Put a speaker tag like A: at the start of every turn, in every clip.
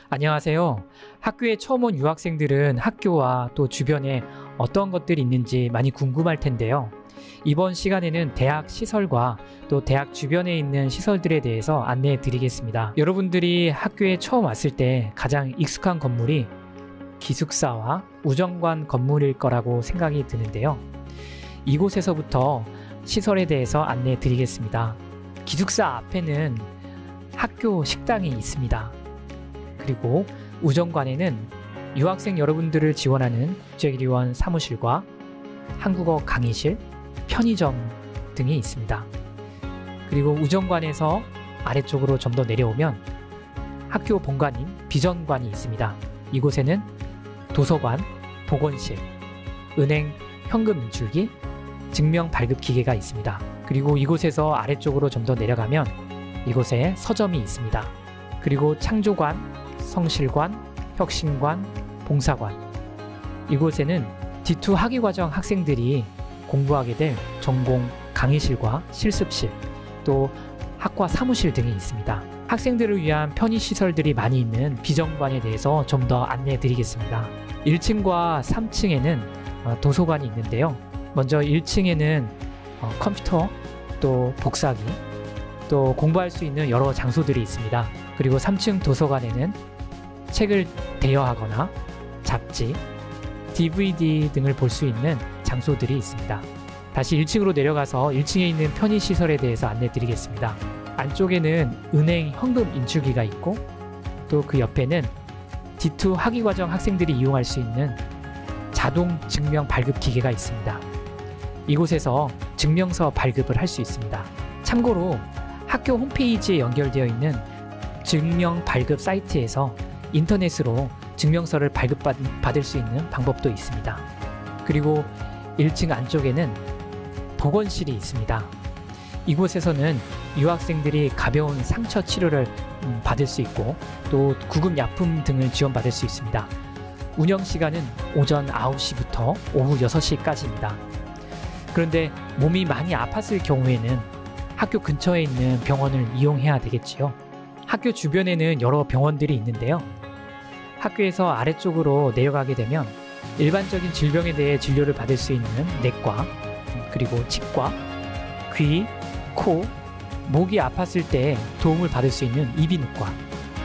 A: 안녕하세요. 학교에 처음 온 유학생들은 학교와 또 주변에 어떤 것들이 있는지 많이 궁금할 텐데요. 이번 시간에는 대학 시설과 또 대학 주변에 있는 시설들에 대해서 안내해 드리겠습니다. 여러분들이 학교에 처음 왔을 때 가장 익숙한 건물이 기숙사와 우정관 건물일 거라고 생각이 드는데요. 이곳에서부터 시설에 대해서 안내해 드리겠습니다. 기숙사 앞에는 학교 식당이 있습니다. 그리고 우정관에는 유학생 여러분들을 지원하는 국제기리원 사무실과 한국어 강의실, 편의점 등이 있습니다. 그리고 우정관에서 아래쪽으로 좀 더 내려오면 학교 본관인 비전관이 있습니다. 이곳에는 도서관, 보건실, 은행 현금 인출기, 증명 발급 기계가 있습니다. 그리고 이곳에서 아래쪽으로 좀 더 내려가면 이곳에 서점이 있습니다. 그리고 창조관, 성실관, 혁신관, 봉사관, 이곳에는 D2 학위과정 학생들이 공부하게 될 전공 강의실과 실습실, 또 학과 사무실 등이 있습니다. 학생들을 위한 편의시설들이 많이 있는 비정관에 대해서 좀 더 안내해 드리겠습니다. 1층과 3층에는 도서관이 있는데요. 먼저 1층에는 컴퓨터, 또 복사기, 또 공부할 수 있는 여러 장소들이 있습니다. 그리고 3층 도서관에는 책을 대여하거나 잡지, DVD 등을 볼 수 있는 장소들이 있습니다. 다시 1층으로 내려가서 1층에 있는 편의시설에 대해서 안내 드리겠습니다. 안쪽에는 은행 현금 인출기가 있고 또 그 옆에는 D2 학위과정 학생들이 이용할 수 있는 자동 증명 발급 기계가 있습니다. 이곳에서 증명서 발급을 할 수 있습니다. 참고로 학교 홈페이지에 연결되어 있는 증명 발급 사이트에서 인터넷으로 증명서를 발급받을 수 있는 방법도 있습니다. 그리고 1층 안쪽에는 보건실이 있습니다. 이곳에서는 유학생들이 가벼운 상처 치료를 받을 수 있고 또 구급 약품 등을 지원받을 수 있습니다. 운영시간은 오전 9시부터 오후 6시까지입니다. 그런데 몸이 많이 아팠을 경우에는 학교 근처에 있는 병원을 이용해야 되겠지요. 학교 주변에는 여러 병원들이 있는데요. 학교에서 아래쪽으로 내려가게 되면 일반적인 질병에 대해 진료를 받을 수 있는 내과, 그리고 치과, 귀, 코, 목이 아팠을 때 도움을 받을 수 있는 이비인후과,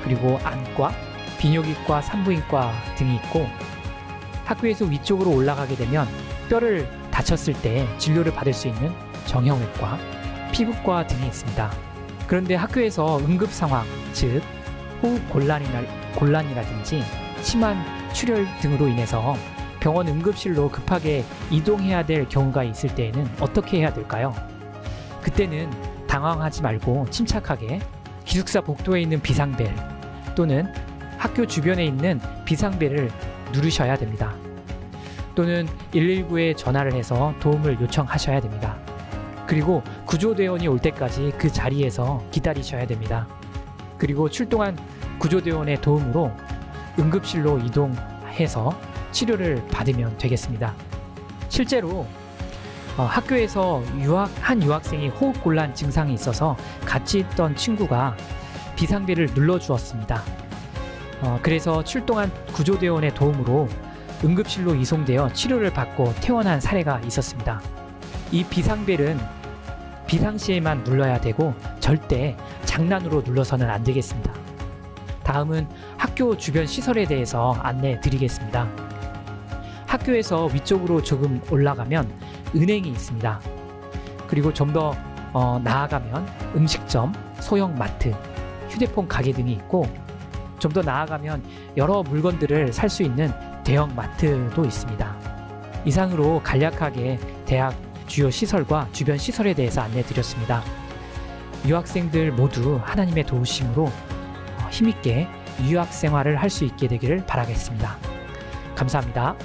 A: 그리고 안과, 비뇨기과, 산부인과 등이 있고, 학교에서 위쪽으로 올라가게 되면 뼈를 다쳤을 때 진료를 받을 수 있는 정형외과, 피부과 등이 있습니다. 그런데 학교에서 응급 상황, 즉 호흡 곤란이라든지 심한 출혈 등으로 인해서 병원 응급실로 급하게 이동해야 될 경우가 있을 때에는 어떻게 해야 될까요? 그때는 당황하지 말고 침착하게 기숙사 복도에 있는 비상벨 또는 학교 주변에 있는 비상벨을 누르셔야 됩니다. 또는 119에 전화를 해서 도움을 요청하셔야 됩니다. 그리고 구조대원이 올 때까지 그 자리에서 기다리셔야 됩니다. 그리고 출동한 구조대원의 도움으로 응급실로 이동해서 치료를 받으면 되겠습니다. 실제로 학교에서 한 유학생이 호흡곤란 증상이 있어서 같이 있던 친구가 비상벨을 눌러주었습니다. 그래서 출동한 구조대원의 도움으로 응급실로 이송되어 치료를 받고 퇴원한 사례가 있었습니다. 이 비상벨은 비상시에만 눌러야 되고 절대 장난으로 눌러서는 안 되겠습니다. 다음은 학교 주변 시설에 대해서 안내해 드리겠습니다. 학교에서 위쪽으로 조금 올라가면 은행이 있습니다. 그리고 좀 더 나아가면 음식점, 소형 마트, 휴대폰 가게 등이 있고, 좀 더 나아가면 여러 물건들을 살 수 있는 대형 마트도 있습니다. 이상으로 간략하게 대학 주요 시설과 주변 시설에 대해서 안내해 드렸습니다. 유학생들 모두 하나님의 도우심으로 힘있게 유학 생활을 할 수 있게 되기를 바라겠습니다. 감사합니다.